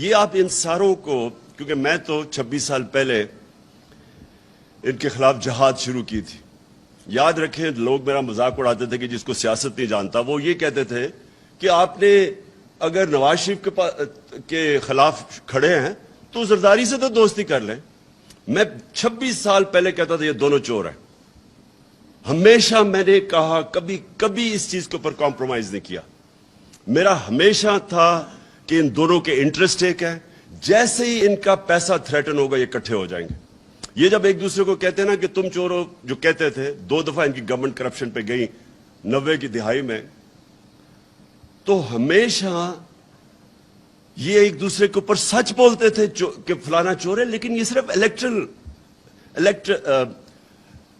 یہ آپ ان ساروں کو, کیونکہ میں تو 26 سال پہلے ان کے خلاف جہاد شروع کی تھی. یاد رکھیں, لوگ میرا مذاق اڑاتے تھے کہ جس کو سیاست نہیں جانتا, وہ یہ کہتے تھے کہ آپ نے اگر نواز شریف کے خلاف کھڑے ہیں تو زرداری سے تو دوستی کر لیں. میں 26 سال پہلے کہتا تھا یہ دونوں چور ہیں. ہمیشہ میں نے کہا, کبھی اس چیز کے اوپر کمپرومائز نہیں کیا. میرا ہمیشہ تھا کہ ان دونوں کے انٹرسٹ ایک ہے. جیسے ہی ان کا پیسہ تھریٹن ہوگا یہ اکٹھے ہو جائیں گے. یہ جب ایک دوسرے کو کہتے ہیں نا کہ تم چور ہو, جو کہتے تھے, 2 دفعہ ان کی گورنمنٹ کرپشن پہ گئی 90 کی دہائی میں, تو ہمیشہ یہ ایک دوسرے کے اوپر سچ بولتے تھے کہ فلانا چور ہے, لیکن یہ صرف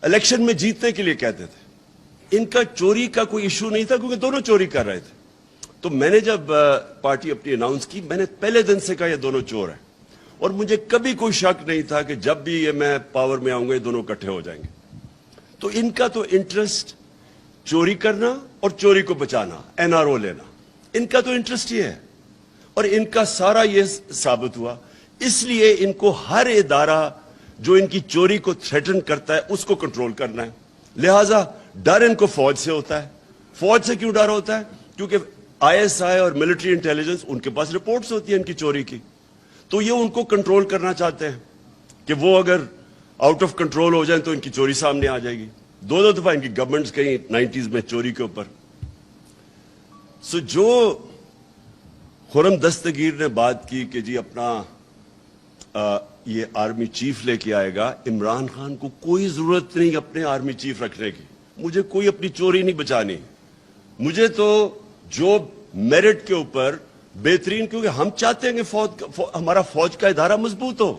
الیکشن میں جیتنے کے لیے کہتے تھے. ان کا چوری کا کوئی ایشو نہیں تھا کیونکہ دونوں چوری کر رہے تھے. تو میں نے جب پارٹی اپنی اناؤنس کی, میں نے پہلے دن سے کہا یہ دونوں چور ہیں, اور مجھے کبھی کوئی شک نہیں تھا کہ جب بھی یہ میں پاور میں آؤں گا یہ دونوں اکٹھے ہو جائیں گے. تو ان کا تو انٹرسٹ چوری کرنا اور چوری کو بچانا, NRO لینا, ان کا تو انٹرسٹ یہ ہے. اور ان کا سارا یہ ثابت ہوا. اس لیے ان کو ہر ادارہ جو ان کی چوری کو تھریٹن کرتا ہے اس کو کنٹرول کرنا ہے. لہٰذا ڈر ان کو فوج سے ہوتا ہے. فوج سے کیوں ڈر ہوتا ہے؟ کیونکہ ISI اور ملٹری انٹیلیجنس ان کے پاس رپورٹس ہوتی ہیں ان کی چوری کی. تو یہ ان کو کنٹرول کرنا چاہتے ہیں کہ وہ اگر آؤٹ آف کنٹرول ہو جائیں تو ان کی چوری سامنے آ جائے گی. 2 دفعہ ان کی گورنمنٹس گئی 90s میں چوری کے اوپر. جو خرم دستگیر نے بات کی کہ جی اپنا یہ آرمی چیف لے کے آئے گا, عمران خان کو کوئی ضرورت نہیں اپنے آرمی چیف رکھنے کی. مجھے کوئی اپنی چوری نہیں بچانی. مجھے تو جو میرٹ کے اوپر بہترین, کیونکہ ہم چاہتے ہیں کہ ہمارا فوج کا ادارہ مضبوط ہو.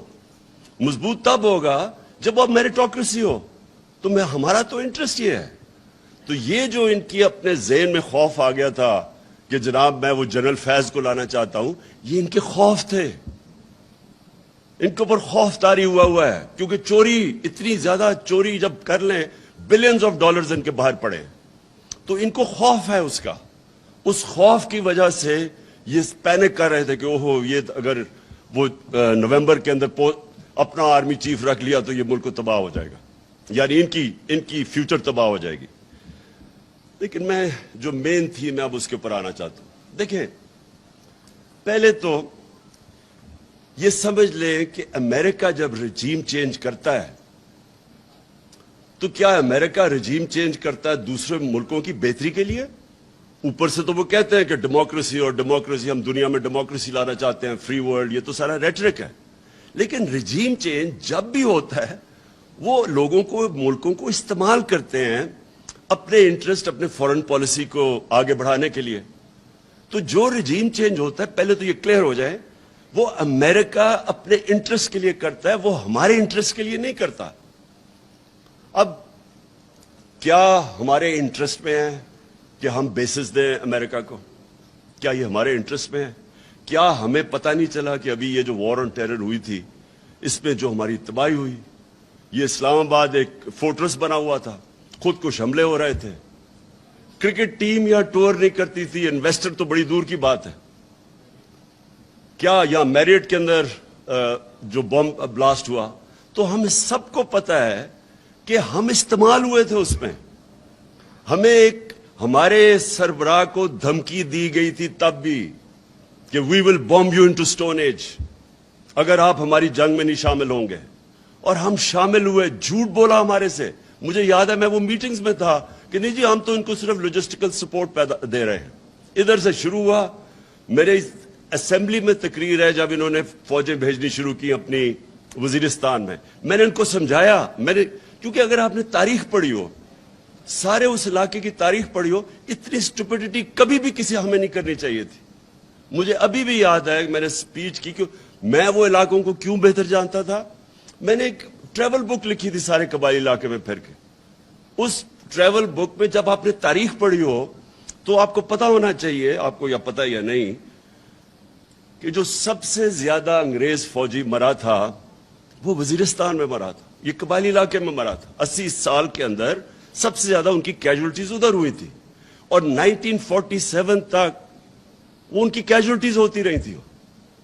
مضبوط تب ہوگا جب اب میریٹوکریسی ہو. تو ہمارا تو انٹرسٹ یہ ہے. تو یہ جو ان کی اپنے ذہن میں خوف آ گیا تھا کہ جناب میں وہ جنرل فیض کو لانا چاہتا ہوں, یہ ان کے خوف تھے. ان کے اوپر خوف طاری ہوا ہے, کیونکہ چوری, اتنی زیادہ چوری جب کر لیں, بلینز آف ڈالرز ان کے باہر پڑے, تو ان کو خوف ہے اس کا. اس خوف کی وجہ سے یہ پینک کر رہے تھے کہ اوہو, یہ اگر وہ نومبر کے اندر اپنا آرمی چیف رکھ لیا تو یہ ملک کو تباہ ہو جائے گا, یعنی ان کی فیوچر تباہ ہو جائے گی. لیکن میں جو مین تھی میں اب اس کے اوپر آنا چاہتا ہوں. دیکھیں, پہلے تو یہ سمجھ لیں کہ امریکہ جب رجیم چینج کرتا ہے تو کیا امریکہ رجیم چینج کرتا ہے دوسرے ملکوں کی بہتری کے لیے؟ اوپر سے تو وہ کہتے ہیں کہ ڈیموکریسی اور ڈیموکریسی, ہم دنیا میں ڈیموکریسی لانا چاہتے ہیں, فری ورلڈ, یہ تو سارا ریٹرک ہے. لیکن رجیم چینج جب بھی ہوتا ہے وہ لوگوں کو, ملکوں کو استعمال کرتے ہیں اپنے انٹرسٹ, اپنے فورن پالیسی کو آگے بڑھانے کے لیے. تو جو رجیم چینج ہوتا ہے, پہلے تو یہ کلیئر ہو جائے, وہ امریکہ اپنے انٹرسٹ کے لیے کرتا ہے, وہ ہمارے انٹرسٹ کے لیے نہیں کرتا. اب کیا ہمارے انٹرسٹ میں ہے کہ ہم بیسز دیں امریکہ کو؟ کیا یہ ہمارے انٹرسٹ میں ہے؟ کیا ہمیں پتہ نہیں چلا کہ ابھی یہ جو وار آن ٹیرر ہوئی تھی, اس میں جو ہماری تباہی ہوئی, یہ اسلام آباد ایک فورٹرس بنا ہوا تھا, خود کش حملے ہو رہے تھے, کرکٹ ٹیم یا ٹور نہیں کرتی تھی, انویسٹر تو بڑی دور کی بات ہے. کیا یہاں میریٹ کے اندر جو بم بلاسٹ ہوا, تو ہمیں سب کو پتہ ہے کہ ہم استعمال ہوئے تھے اس میں. ہمیں ہمارے سربراہ کو دھمکی دی گئی تھی تب بھی کہ we will bomb you into stone age اگر آپ ہماری جنگ میں نہیں شامل ہوں گے. اور ہم شامل ہوئے, جھوٹ بولا ہمارے سے. مجھے یاد ہے میں وہ میٹنگز میں تھا کہ نہیں جی ہم تو ان کو صرف لاجسٹیکل سپورٹ دے رہے ہیں. ادھر سے شروع ہوا. میرے اسمبلی میں تقریر ہے جب انہوں نے فوجیں بھیجنی شروع کی اپنی وزیرستان میں نے ان کو سمجھایا. کیونکہ اگر آپ نے تاریخ پڑھی ہو, سارے اس علاقے کی تاریخ پڑھی ہو, اتنی اسٹوپیڈیٹی کبھی بھی کسی ہمیں نہیں کرنی چاہیے تھی. مجھے ابھی بھی یاد ہے میں نے سپیچ کی کہ میں وہ علاقوں کو کیوں بہتر جانتا تھا. میں نے ایک ٹریول بک لکھی تھی سارے قبائلی علاقے میں پھر کے. اس ٹریول بک میں جب آپ نے تاریخ پڑھی ہو تو آپ کو پتا ہونا چاہیے, آپ کو یا پتا یا نہیں, کہ جو سب سے زیادہ انگریز فوجی مرا تھا وہ وزیرستان میں مرا تھا, یہ قبائلی علاقے میں مرا تھا. 80 سال کے اندر سب سے زیادہ ان کی کیجولٹیز ادھر ہوئی تھی, اور 1947 تک وہ ان کی کیجولٹیز ہوتی رہی تھی.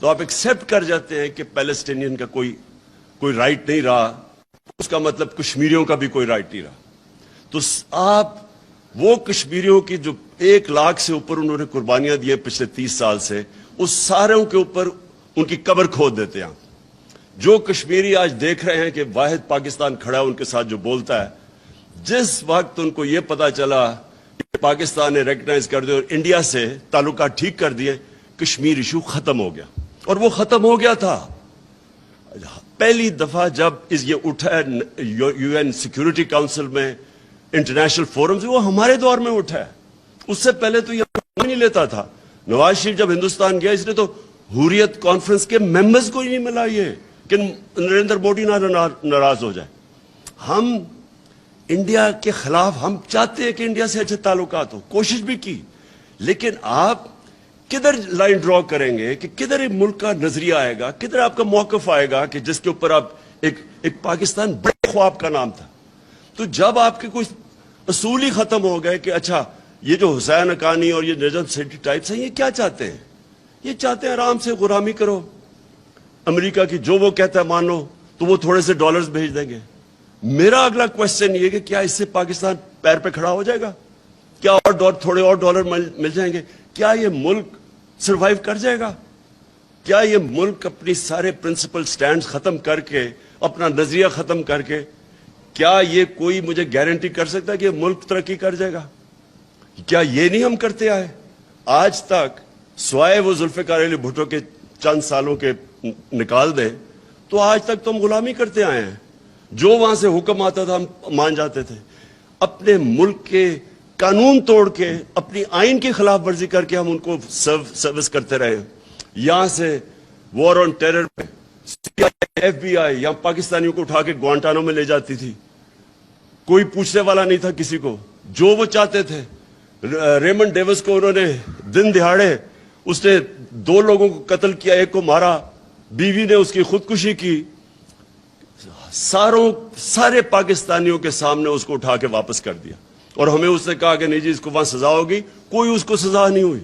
تو آپ ایکسپٹ کر جاتے ہیں کہ پیلسٹینین کا کوئی رائٹ نہیں رہا، اس کا مطلب کشمیریوں کا بھی کوئی رائٹ نہیں رہا. تو آپ وہ کشمیریوں کی جو 1 لاکھ سے اوپر انہوں نے قربانیاں دی پچھلے 30 سال سے، اس ساروں کے اوپر ان کی قبر کھود دیتے ہیں. جو کشمیری آج دیکھ رہے ہیں کہ واحد پاکستان کھڑا ہے ان کے ساتھ جو بولتا ہے، جس وقت ان کو یہ پتا چلا کہ پاکستان نے ریکگنائز کر دیا اور انڈیا سے تعلقات ٹھیک کر دیے، کشمیر ایشو ختم ہو گیا. اور وہ ختم ہو گیا تھا پہلی دفعہ جب یہ اٹھا ہے یو این سیکیورٹی کاؤنسل میں، انٹرنیشنل فورمز، وہ ہمارے دور میں اٹھا ہے. اس سے پہلے تو یہ نہیں لیتا تھا. نواز شریف جب ہندوستان گیا، اس نے تو حریت کانفرنس کے ممبرز کو ہی نہیں ملا یہ کہ نریندر مودی نہ ناراض ہو جائے. ہم انڈیا کے خلاف، ہم چاہتے ہیں کہ انڈیا سے اچھے تعلقات ہو، کوشش بھی کی، لیکن آپ کدھر لائن ڈرا کریں گے کہ کدھر ایک ملک کا نظریہ آئے گا، کدھر آپ کا موقف آئے گا کہ جس کے اوپر آپ ایک پاکستان بڑے خواب کا نام تھا. تو جب آپ کے کوئی اصول ہی ختم ہو گئے کہ اچھا یہ جو حسین حقانی اور یہ نجم سیٹھی ٹائپس ہیں، یہ کیا چاہتے ہیں؟ یہ چاہتے ہیں آرام سے غلامی کرو، امریکہ کی جو وہ کہتا ہے مانو، تو وہ تھوڑے سے ڈالرز بھیج دیں گے. میرا اگلا کوشچن یہ کہ کیا اس سے پاکستان پیر پہ کھڑا ہو جائے گا؟ کیا تھوڑے اور ڈالر مل جائیں گے؟ کیا یہ ملک سروائیو کر جائے گا؟ کیا یہ ملک اپنی سارے پرنسپل سٹینڈز ختم کر کے، اپنا نظریہ ختم کر کے، کیا یہ کوئی مجھے گارنٹی کر سکتا ہے کہ یہ ملک ترقی کر جائے گا؟ کیا یہ نہیں ہم کرتے آئے آج تک؟ سوائے وہ ذوالفقار علی بھٹو کے چند سالوں کے نکال دیں تو آج تک تو ہم غلامی کرتے آئے ہیں. جو وہاں سے حکم آتا تھا ہم مان جاتے تھے. اپنے ملک کے قانون توڑ کے، اپنی آئین کی خلاف ورزی کر کے ہم ان کو سروس کرتے رہے. یہاں سے وار آن ٹیرر میں FBI یہاں پاکستانیوں کو اٹھا کے گوانٹانو میں لے جاتی تھی، کوئی پوچھنے والا نہیں تھا کسی کو، جو وہ چاہتے تھے. ریمنڈ ڈیوس کو انہوں نے دن دہاڑے، اس نے 2 لوگوں کو قتل کیا، 1 کو مارا، بیوی نے اس کی خودکشی کی. سارے پاکستانیوں کے سامنے اس کو اٹھا کے واپس کر دیا، اور ہمیں اس نے کہا کہ نہیں جی اس کو وہاں سزا ہوگی. کوئی اس کو سزا نہیں ہوئی.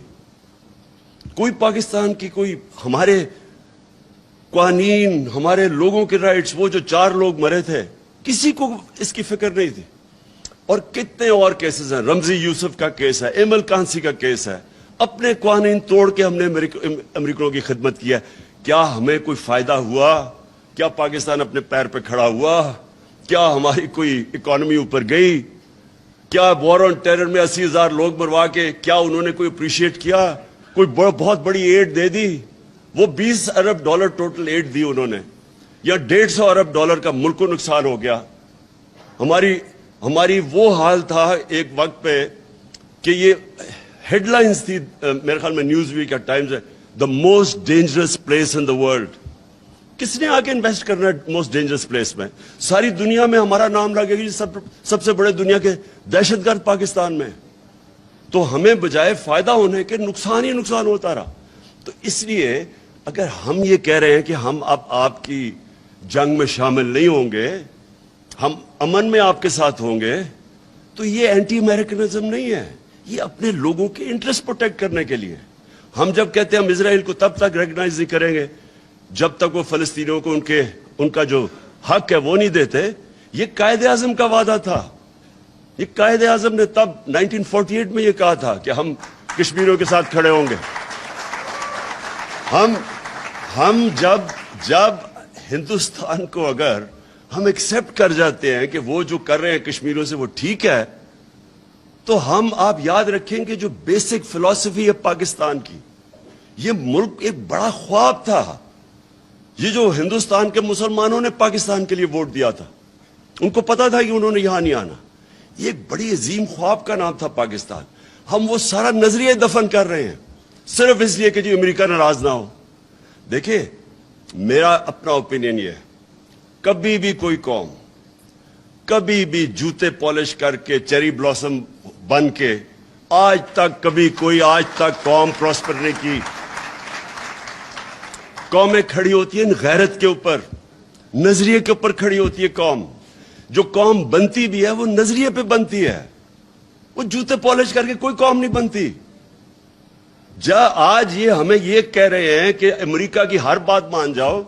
کوئی پاکستان کی، کوئی ہمارے قوانین، ہمارے لوگوں کے رائٹس، وہ جو 4 لوگ مرے تھے، کسی کو اس کی فکر نہیں تھی. اور کتنے اور کیسز ہیں. رمزی یوسف کا کیس ہے، ایمل کانسی کا کیس ہے. اپنے قوانین توڑ کے ہم نے امریکنوں کی خدمت کی ہے. کیا ہمیں کوئی فائدہ ہوا؟ کیا پاکستان اپنے پیر پہ کھڑا ہوا؟ کیا ہماری کوئی اکانومی اوپر گئی؟ کیا وار آن ٹیرر میں 80,000 لوگ مروا کے کیا انہوں نے کوئی اپریشیٹ کیا؟ کوئی بہت بڑی ایڈ دے دی؟ وہ $20 ارب ٹوٹل ایڈ دی انہوں نے، یا $150 ارب کا ملک کو نقصان ہو گیا. ہماری وہ حال تھا ایک وقت پہ کہ یہ ہیڈ لائنز تھی میرے خیال میں نیوز ویک یا ٹائمز ہے، the most dangerous place in the world. کس نے آگے انویسٹ کرنا ہے موسٹ ڈینجرس پلیس میں؟ ساری دنیا میں ہمارا نام لگے گا سب سے بڑے دنیا کے دہشت گرد پاکستان میں. تو ہمیں بجائے فائدہ ہونے کے نقصان ہی نقصان ہوتا رہا. تو اس لیے اگر ہم یہ کہہ رہے ہیں کہ ہم اب آپ کی جنگ میں شامل نہیں ہوں گے، ہم امن میں آپ کے ساتھ ہوں گے، تو یہ اینٹی امریکنزم نہیں ہے، یہ اپنے لوگوں کے انٹرسٹ پروٹیکٹ کرنے کے لیے. ہم جب کہتے ہیں ہم اسرائیل کو تب تک ریکگنائز نہیں کریں گے جب تک وہ فلسطینیوں کو ان کا جو حق ہے وہ نہیں دیتے. یہ قائد اعظم کا وعدہ تھا. یہ قائد اعظم نے تب 1948 میں یہ کہا تھا کہ ہم کشمیریوں کے ساتھ کھڑے ہوں گے. ہم جب ہندوستان کو اگر ہم ایکسپٹ کر جاتے ہیں کہ وہ جو کر رہے ہیں کشمیریوں سے وہ ٹھیک ہے، تو آپ یاد رکھیں کہ جو بیسک فلسفی ہے پاکستان کی، یہ ملک ایک بڑا خواب تھا. یہ جو ہندوستان کے مسلمانوں نے پاکستان کے لیے ووٹ دیا تھا، ان کو پتا تھا کہ انہوں نے یہاں نہیں آنا. یہ ایک بڑی عظیم خواب کا نام تھا پاکستان. ہم وہ سارا نظریہ دفن کر رہے ہیں صرف اس لیے کہ جی امریکہ ناراض نہ ہو. دیکھیں میرا اپنا اوپینین یہ ہے، کبھی بھی کوئی قوم کبھی بھی جوتے پالش کر کے چیری بلاسم بن کے آج تک قوم پراسپر نہیں کی. قومیں کھڑی ہوتی ہیں غیرت کے اوپر، نظریے کے اوپر کھڑی ہوتی ہے قوم. جو قوم بنتی بھی ہے وہ نظریے پہ بنتی ہے. وہ جوتے پالش کر کے کوئی قوم نہیں بنتی. آج یہ ہمیں یہ کہہ رہے ہیں کہ امریکہ کی ہر بات مان جاؤ,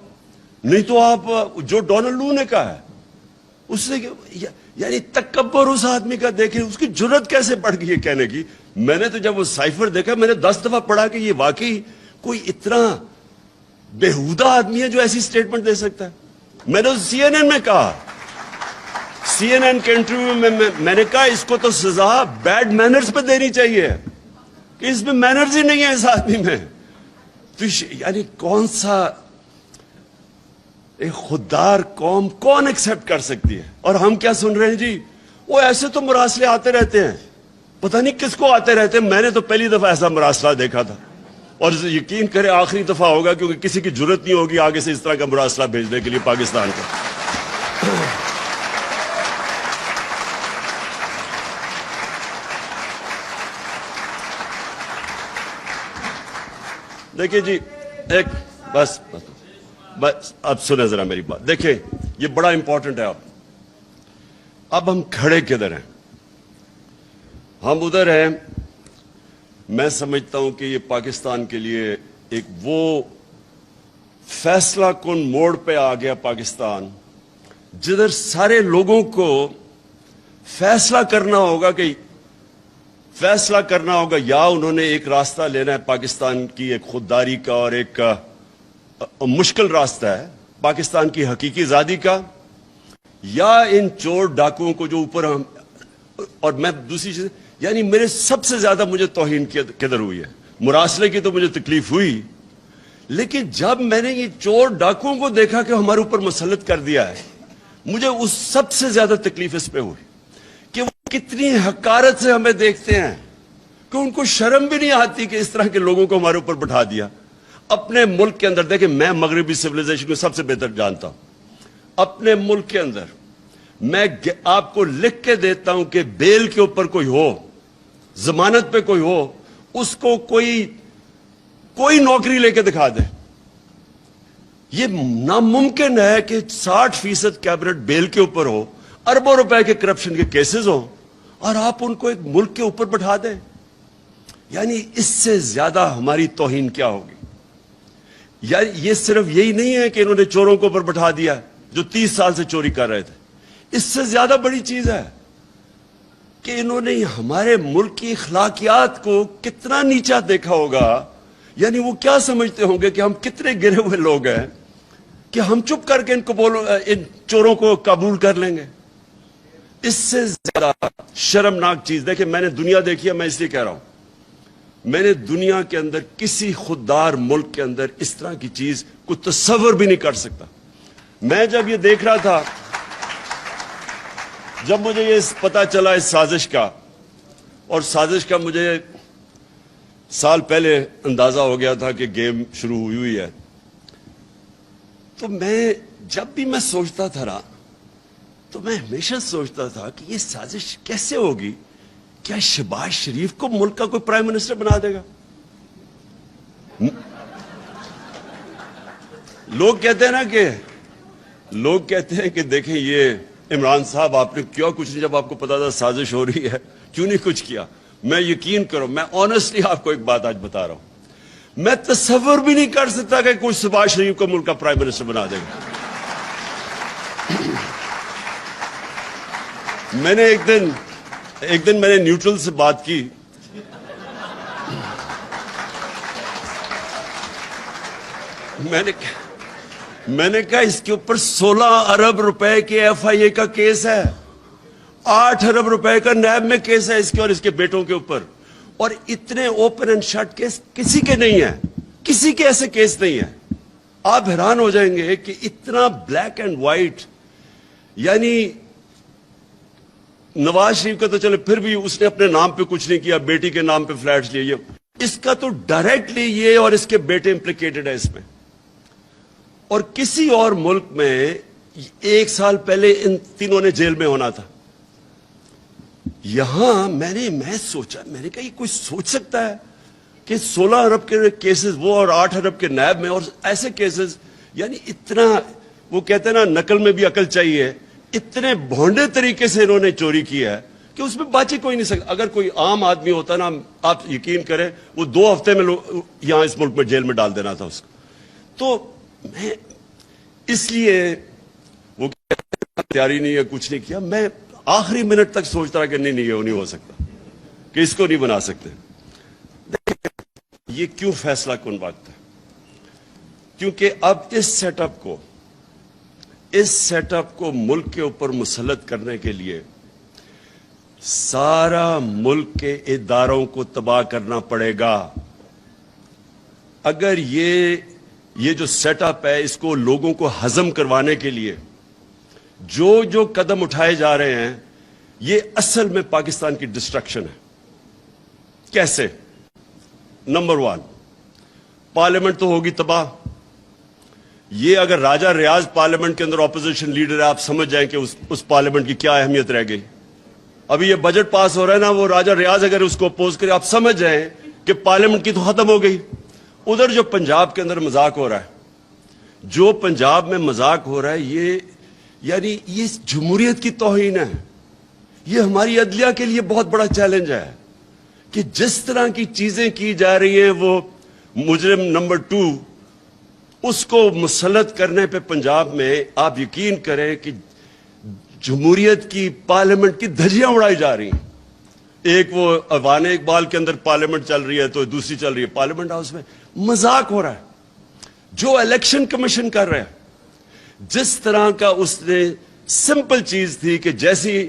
نہیں تو آپ جو ڈونلڈ لو نے کہا ہے اس سے, یعنی تکبر اس آدمی کا دیکھیں, اس کی جرت کیسے بڑھ گئی ہے کہنے کی. میں نے تو جب وہ سائفر دیکھا میں نے 10 دفعہ پڑھا کہ یہ واقعی کوئی اتنا بےہودہ آدمی ہے جو ایسی سٹیٹمنٹ دے سکتا ہے. میں نے سی این این میں کہا, سی این این کے انٹرویو میں میں نے کہا اس کو تو سزا بیڈ مینرز پہ دینی چاہیے کہ اس میں مینرز ہی نہیں ہے اس آدمی میں. تو یعنی کون سا ایک خوددار قوم کون ایکسپٹ کر سکتی ہے. اور ہم کیا سن رہے ہیں جی, وہ ایسے تو مراسلے آتے رہتے ہیں, پتہ نہیں کس کو آتے رہتے ہیں. میں نے تو پہلی دفعہ ایسا مراسلہ دیکھا تھا, اور یقین کرے آخری دفعہ ہوگا, کیونکہ کسی کی جرت نہیں ہوگی آگے سے اس طرح کا مراسلہ بھیجنے کے لیے پاکستان کو. دیکھیں جی, ایک بس اب سنیں ذرا میری بات. دیکھیں یہ بڑا امپورٹنٹ ہے. اب ہم کھڑے کدھر ہیں؟ ہم ادھر ہیں. میں سمجھتا ہوں کہ یہ پاکستان کے لیے ایک وہ فیصلہ کن موڑ پہ آ گیا پاکستان, جدھر سارے لوگوں کو فیصلہ کرنا ہوگا یا انہوں نے ایک راستہ لینا ہے پاکستان کی ایک خودداری کا, اور ایک مشکل راستہ ہے پاکستان کی حقیقی آزادی کا, یا ان چور ڈاکوؤں کو جو اوپر ہم. اور میں دوسری چیز, یعنی میرے سب سے زیادہ مجھے توہین کدھر ہوئی ہے. مراسلے کی تو مجھے تکلیف ہوئی, لیکن جب میں نے یہ چور ڈاکوؤں کو دیکھا کہ ہمارے اوپر مسلط کر دیا ہے, مجھے اس سب سے زیادہ تکلیف اس پہ ہوئی کہ وہ کتنی حقارت سے ہمیں دیکھتے ہیں, کہ ان کو شرم بھی نہیں آتی کہ اس طرح کے لوگوں کو ہمارے اوپر بٹھا دیا. اپنے ملک کے اندر دیکھیں, میں مغربی سویلائزیشن کو سب سے بہتر جانتا ہوں. اپنے ملک کے اندر میں آپ کو لکھ کے دیتا ہوں کہ بیل کے اوپر کوئی ہو, ضمانت پہ کوئی ہو, اس کو کوئی نوکری لے کے دکھا دے. یہ ناممکن ہے کہ 60% کیبنٹ بیل کے اوپر ہو, اربوں روپے کے کرپشن کے کیسز ہوں, اور آپ ان کو ایک ملک کے اوپر بٹھا دیں. یعنی اس سے زیادہ ہماری توہین کیا ہوگی؟ یعنی یہ صرف یہی نہیں ہے کہ انہوں نے چوروں کو اوپر بٹھا دیا جو 30 سال سے چوری کر رہے تھے. اس سے زیادہ بڑی چیز ہے کہ انہوں نے ہمارے ملک کی اخلاقیات کو کتنا نیچا دیکھا ہوگا. یعنی وہ کیا سمجھتے ہوں گے کہ ہم کتنے گرے ہوئے لوگ ہیں کہ ہم چپ کر کے ان چوروں کو قبول کر لیں گے. اس سے زیادہ شرمناک چیز, دیکھیں میں نے دنیا دیکھی ہے, میں اس لیے کہہ رہا ہوں, میں نے دنیا کے اندر کسی خوددار ملک کے اندر اس طرح کی چیز کو تصور بھی نہیں کر سکتا. میں جب یہ دیکھ رہا تھا, جب مجھے یہ پتا چلا اس سازش کا, اور سازش کا مجھے سال پہلے اندازہ ہو گیا تھا کہ گیم شروع ہوئی ہے, تو میں جب بھی میں سوچتا تھا نا, تو میں ہمیشہ سوچتا تھا کہ یہ سازش کیسے ہوگی. کیا شہباز شریف کو ملک کا کوئی پرائم منسٹر بنا دے گا؟ لوگ کہتے ہیں کہ دیکھیں یہ عمران صاحب آپ نے کیا کچھ نہیں, جب آپ کو پتا تھا سازش ہو رہی ہے کیوں نہیں کچھ کیا. میں یقین کرو, میں آنیسٹلی آپ کو ایک بات آج بتا رہا ہوں, میں تصور بھی نہیں کر سکتا کہ کوئی شہباز شریف کو ملک کا پرائم منسٹر بنا دے گا. میں نے ایک دن میں نے نیوٹرل سے بات کی, میں نے کہا اس کے اوپر 16 ارب روپے کے ایف آئی اے کا کیس ہے, 8 ارب روپے کا نیب میں کیس ہے اس کے اور اس کے بیٹوں کے اوپر, اور اتنے اوپن اینڈ شٹ کیس کسی کے نہیں ہیں, کسی کے ایسے کیس نہیں ہیں. آپ حیران ہو جائیں گے کہ اتنا بلیک اینڈ وائٹ. یعنی نواز شریف کا تو چلے پھر بھی اس نے اپنے نام پہ کچھ نہیں کیا, بیٹی کے نام پہ فلیٹس لیے, اس کا تو ڈائریکٹلی یہ اور اس کے بیٹے امپلیکیٹڈ ہے اس میں. اور کسی اور ملک میں 1 سال پہلے ان تینوں نے جیل میں ہونا تھا. یہاں میں سوچا, میں نے کہا یہ کوئی سوچ سکتا ہے کہ 16 ارب کے کیسز وہ اور 8 ارب کے نیب میں, اور ایسے کیسز. یعنی اتنا, وہ کہتے ہیں نا نقل میں بھی عقل چاہیے, اتنے بھونڈے طریقے سے انہوں نے چوری کی ہے کہ اس میں باچی کوئی نہیں سکتا. اگر کوئی عام آدمی ہوتا نا, آپ یقین کریں وہ 2 ہفتے میں یہاں اس ملک میں جیل میں ڈال دینا تھا اس کو. تو میں اس لیے وہ تیاری نہیں ہے, کچھ نہیں کیا. میں آخری منٹ تک سوچتا رہا کہ نہیں یہ نہیں ہو سکتا, کہ اس کو نہیں بنا سکتے. یہ کیوں فیصلہ کن وقت ہے؟ کیونکہ اب اس سیٹ اپ کو ملک کے اوپر مسلط کرنے کے لیے سارا ملک کے اداروں کو تباہ کرنا پڑے گا. اگر یہ جو سیٹ اپ ہے اس کو لوگوں کو ہضم کروانے کے لیے جو قدم اٹھائے جا رہے ہیں, یہ اصل میں پاکستان کی ڈسٹرکشن ہے. کیسے؟ نمبر 1, پارلیمنٹ تو ہوگی تباہ. یہ اگر راجہ ریاض پارلیمنٹ کے اندر اپوزیشن لیڈر ہے, آپ سمجھ جائیں کہ اس پارلیمنٹ کی کیا اہمیت رہ گئی. ابھی یہ بجٹ پاس ہو رہا ہے نا, وہ راجہ ریاض اگر اس کو اپوز کرے, آپ سمجھ جائیں کہ پارلیمنٹ کی تو ختم ہو گئی. ادھر جو پنجاب کے اندر مذاق ہو رہا ہے, جو پنجاب میں مذاق ہو رہا ہے, یہ جمہوریت کی توہین ہے. یہ ہماری عدلیہ کے لیے بہت بڑا چیلنج ہے کہ جس طرح کی چیزیں کی جا رہی ہیں, وہ مجرم نمبر 2 اس کو مسلط کرنے پہ پنجاب میں آپ یقین کریں کہ جمہوریت کی پارلیمنٹ کی دھجیاں اڑائی جا رہی ہیں. ایک وہ ایوان اقبال کے اندر پارلیمنٹ چل رہی ہے, تو دوسری چل رہی ہے پارلیمنٹ ہاؤس میں. مذاق ہو رہا ہے. جو الیکشن کمیشن کر رہے ہیں, جس طرح کا اس نے سمپل چیز تھی کہ جیسی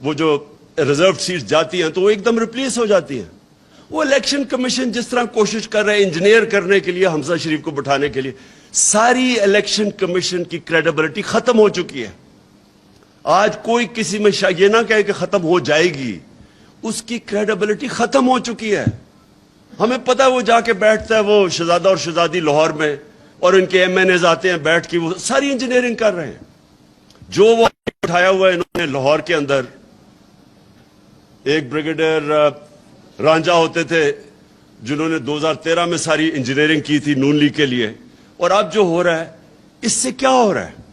وہ جو ریزرو سیٹ جاتی ہیں تو وہ ایک دم ریپلیس ہو جاتی ہیں, وہ الیکشن کمیشن جس طرح کوشش کر رہے ہیں انجینئر کرنے کے لیے حمزہ شریف کو بٹھانے کے لیے, ساری الیکشن کمیشن کی کریڈیبلٹی ختم ہو چکی ہے. آج کوئی کسی میں یہ نہ کہے کہ ختم ہو جائے گی, اس کی کریڈیبلٹی ختم ہو چکی ہے. ہمیں پتہ ہے وہ جا کے بیٹھتا ہے وہ شہزادہ اور شہزادی لاہور میں, اور ان کے ایم این ایز آتے ہیں بیٹھ کے, وہ ساری انجینئرنگ کر رہے ہیں. جو وہ اٹھایا ہوا ہے انہوں نے لاہور کے اندر, ایک بریگیڈیئر رانجھا ہوتے تھے جنہوں نے 2013 میں ساری انجینئرنگ کی تھی نون لیگ کے لیے. اور اب جو ہو رہا ہے, اس سے کیا ہو رہا ہے؟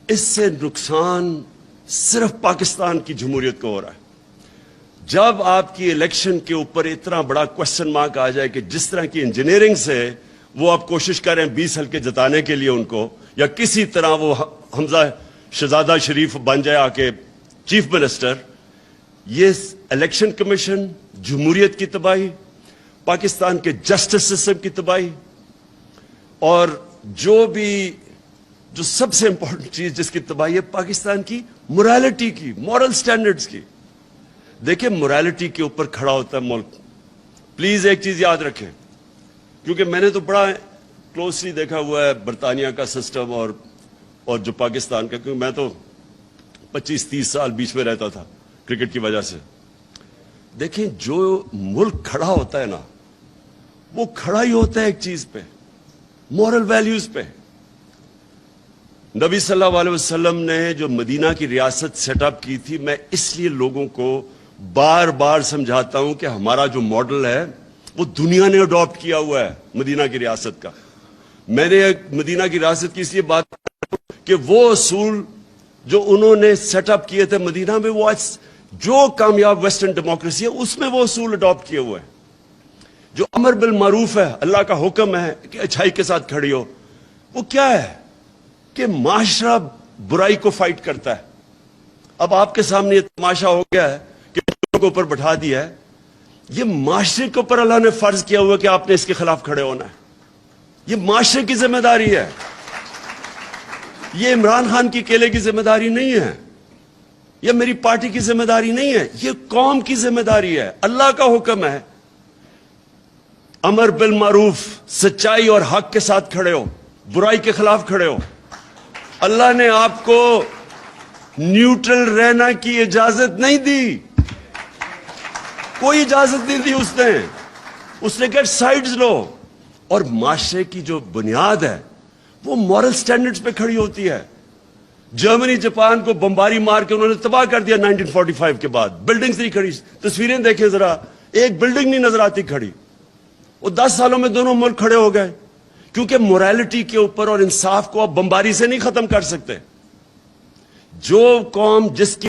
اس سے نقصان صرف پاکستان کی جمہوریت کو ہو رہا ہے. جب آپ کی الیکشن کے اوپر اتنا بڑا کوشچن مارک آ جائے کہ جس طرح کی انجینئرنگ سے وہ آپ کوشش کر رہے ہیں 20 حلقے جتانے کے لیے ان کو, یا کسی طرح وہ حمزہ شہزادہ شریف بن جائے آ کے چیف منسٹر, یہ الیکشن کمیشن, جمہوریت کی تباہی, پاکستان کے جسٹس سسٹم کی تباہی, اور جو سب سے امپورٹنٹ چیز جس کی تباہی ہے, پاکستان کی مورالٹی کی, مورل سٹینڈرڈز کی. دیکھیں مورالٹی کے اوپر کھڑا ہوتا ہے ملک. پلیز ایک چیز یاد رکھیں, کیونکہ میں نے تو بڑا کلوزلی دیکھا ہوا ہے برطانیہ کا سسٹم اور جو پاکستان کا, کیونکہ میں تو 25-30 سال بیچ میں رہتا تھا کرکٹ کی وجہ سے. دیکھیں جو ملک کھڑا ہوتا ہے نا, وہ کھڑا ہی ہوتا ہے ایک چیز پہ, مورل ویلیوز پہ. نبی صلی اللہ علیہ وسلم نے جو مدینہ کی ریاست سیٹ اپ کی تھی, میں اس لیے لوگوں کو بار بار سمجھاتا ہوں کہ ہمارا جو ماڈل ہے وہ دنیا نے اڈاپٹ کیا ہوا ہے مدینہ کی ریاست کا. میں نے مدینہ کی ریاست کی اس لیے بات کہ وہ اصول جو انہوں نے سیٹ اپ کیے تھے مدینہ میں, وہ جو کامیاب ویسٹرن ڈیموکریسی ہے اس میں وہ اصول اڈاپٹ کیے ہوئے ہیں. جو امر بالمعروف ہے, اللہ کا حکم ہے کہ اچھائی کے ساتھ کھڑی ہو, وہ کیا ہے کہ معاشرہ برائی کو فائٹ کرتا ہے. اب آپ کے سامنے یہ تماشا ہو گیا ہے کہ لوگوں کو اوپر بٹھا دیا ہے. یہ معاشرے کے اوپر اللہ نے فرض کیا ہوا کہ آپ نے اس کے خلاف کھڑے ہونا ہے. یہ معاشرے کی ذمہ داری ہے, یہ عمران خان کی اکیلے کی ذمہ داری نہیں ہے, یہ میری پارٹی کی ذمہ داری نہیں ہے, یہ قوم کی ذمہ داری ہے. اللہ کا حکم ہے امر بالمعروف, سچائی اور حق کے ساتھ کھڑے ہو, برائی کے خلاف کھڑے ہو. اللہ نے آپ کو نیوٹرل رہنا کی اجازت نہیں دی, کوئی اجازت نہیں دی اس نے کہ سائیڈز لو. اور معاشرے کی جو بنیاد ہے وہ مورل سٹینڈرڈز پہ کھڑی ہوتی ہے. جرمنی جاپان کو بمباری مار کے انہوں نے تباہ کر دیا 1945 کے بعد. بلڈنگز نہیں کھڑی, تصویریں دیکھیں ذرا, ایک بلڈنگ نہیں نظر آتی کھڑی. وہ 10 سالوں میں دونوں ملک کھڑے ہو گئے, کیونکہ مورالٹی کے اوپر اور انصاف کو آپ بمباری سے نہیں ختم کر سکتے. جو قوم جس کی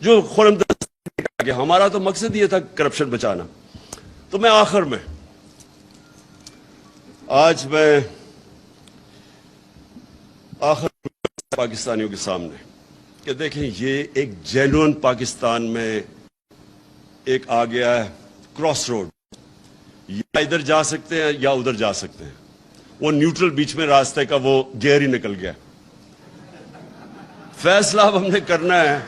جو خرم کہ ہمارا تو مقصد یہ تھا کرپشن بچانا. تو میں آخر میں آج میں پاکستانیوں کے سامنے کہ دیکھیں یہ ایک جینوئن پاکستان میں ایک آ گیا ہے کراس روڈ, یا ادھر جا سکتے ہیں یا ادھر جا سکتے ہیں. وہ نیوٹرل بیچ میں راستے کا وہ گیئر ہی نکل گیا. فیصلہ اب ہم نے کرنا ہے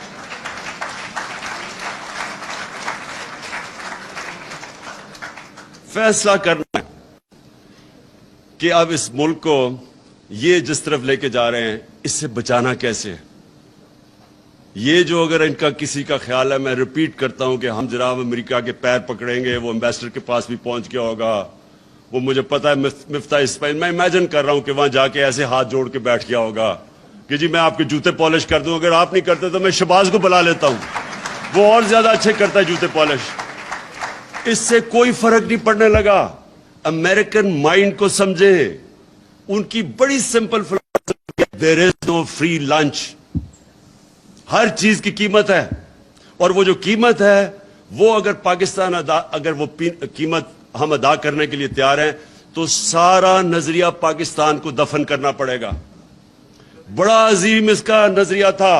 کہ اب اس ملک کو یہ جس طرف لے کے جا رہے ہیں اس سے بچانا کیسے ہے. یہ جو اگر ان کا کسی کا خیال ہے, میں ریپیٹ کرتا ہوں کہ ہم جناب امریکہ کے پیر پکڑیں گے, وہ امبیسڈر کے پاس بھی پہنچ گیا ہوگا, وہ مجھے پتا ہے مفتاح اسماعیل, میں امیجن کر رہا ہوں کہ وہاں جا کے ایسے ہاتھ جوڑ کے بیٹھ گیا ہوگا کہ جی میں آپ کے جوتے پالش کر دوں, اگر آپ نہیں کرتے تو میں شہباز کو بلا لیتا ہوں, وہ اور زیادہ اچھے کرتا ہے جوتے پالش. اس سے کوئی فرق نہیں پڑنے لگا. امریکن مائنڈ کو سمجھے, ان کی بڑی سمپل فلسفی, دیر از نو فری لنچ. ہر چیز کی قیمت ہے, اور وہ جو قیمت ہے وہ اگر پاکستان اگر وہ قیمت ہم ادا کرنے کے لیے تیار ہیں تو سارا نظریہ پاکستان کو دفن کرنا پڑے گا. بڑا عظیم اس کا نظریہ تھا,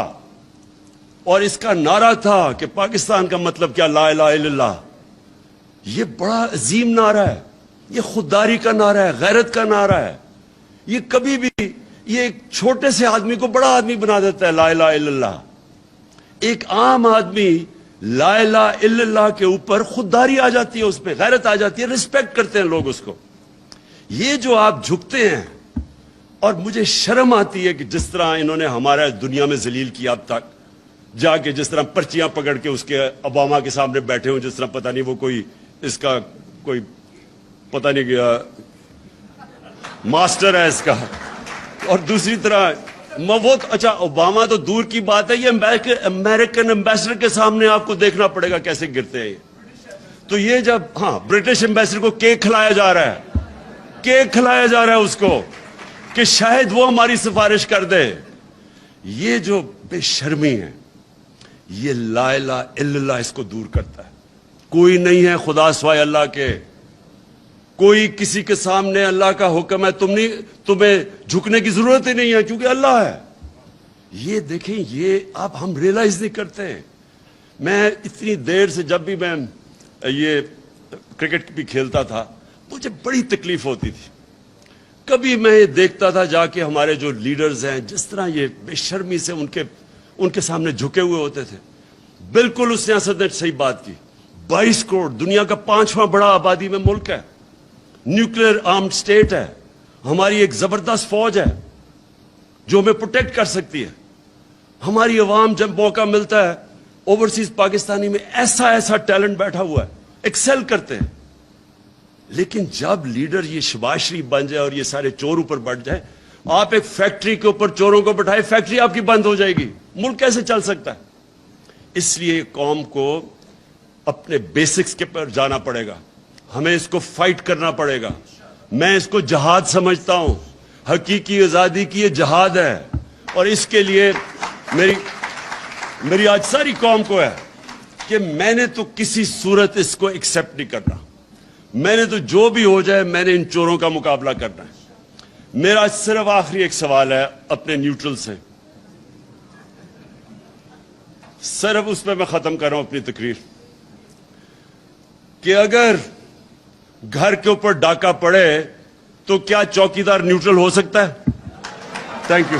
اور اس کا نعرہ تھا کہ پاکستان کا مطلب کیا, لا الہ الا اللہ. یہ بڑا عظیم نعرہ ہے, یہ خودداری کا نعرہ ہے, غیرت کا نعرہ ہے. یہ کبھی بھی یہ ایک چھوٹے سے آدمی کو بڑا آدمی بنا دیتا ہے, لا الہ الا اللہ. ایک عام آدمی لا الہ الا اللہ کے اوپر خودداری آ جاتی ہے, اس پہ غیرت آ جاتی ہے, رسپیکٹ کرتے ہیں لوگ اس کو. یہ جو آپ جھکتے ہیں, اور مجھے شرم آتی ہے کہ جس طرح انہوں نے ہمارا دنیا میں ذلیل کیا اب تک, جا کے جس طرح پرچیاں پکڑ کے اس کے اوباما کے سامنے بیٹھے ہوں, جس طرح پتہ نہیں وہ کوئی اس کا کوئی پتہ نہیں گیا ماسٹر ہے اس کا. اور دوسری طرح وہ اچھا اوباما تو دور کی بات ہے, یہ امریکن امبیسڈر کے سامنے آپ کو دیکھنا پڑے گا کیسے گرتے ہیں. تو یہ جب ہاں برٹش امبیسڈر کو کیک کھلایا جا رہا ہے, کیک کھلایا جا رہا ہے اس کو کہ شاید وہ ہماری سفارش کر دے. یہ جو بے شرمی ہے, یہ لا الہ الا اللہ اس کو دور کرتا ہے. کوئی نہیں ہے خدا سوائے اللہ کے, کوئی کسی کے سامنے اللہ کا حکم ہے, تمہیں جھکنے کی ضرورت ہی نہیں ہے کیونکہ اللہ ہے. یہ دیکھیں, یہ اب ہم ریئلائز نہیں کرتے. میں اتنی دیر سے جب بھی میں یہ کرکٹ بھی کھیلتا تھا مجھے بڑی تکلیف ہوتی تھی. کبھی میں یہ دیکھتا تھا جا کے ہمارے جو لیڈرز ہیں جس طرح یہ بے شرمی سے ان کے سامنے جھکے ہوئے ہوتے تھے. بالکل اس سیاست نے صحیح بات کی. 22 کروڑ دنیا کا 5واں بڑا آبادی میں ملک ہے, نیوکلیر آرمڈ سٹیٹ ہے, ہماری ایک زبردست فوج ہے جو ہمیں پروٹیکٹ کر سکتی ہے. ہماری عوام جب موقع ملتا ہے اوورسیز پاکستانی میں ایسا ٹیلنٹ بیٹھا ہوا ہے, ایکسل کرتے ہیں. لیکن جب لیڈر یہ شہباز شریف بن جائے اور یہ سارے چور اوپر بڑھ جائے, آپ ایک فیکٹری کے اوپر چوروں کو بٹھائے, فیکٹری آپ کی بند ہو جائے گی, ملک کیسے چل سکتا ہے؟ اس لیے قوم کو اپنے بیسکس کے پر جانا پڑے گا, ہمیں اس کو فائٹ کرنا پڑے گا. میں اس کو جہاد سمجھتا ہوں, حقیقی آزادی کی یہ جہاد ہے. اور اس کے لیے میری آج ساری قوم کو ہے کہ میں نے تو کسی صورت اس کو ایکسپٹ نہیں کرنا. میں نے تو جو بھی ہو جائے میں نے ان چوروں کا مقابلہ کرنا ہے. میرا صرف آخری ایک سوال ہے اپنے نیوٹرل سے, صرف اس پہ میں ختم کر رہا ہوں اپنی تقریر, کہ اگر گھر کے اوپر ڈاکہ پڑے تو کیا چوکیدار نیوٹرل ہو سکتا ہے؟ Thank you.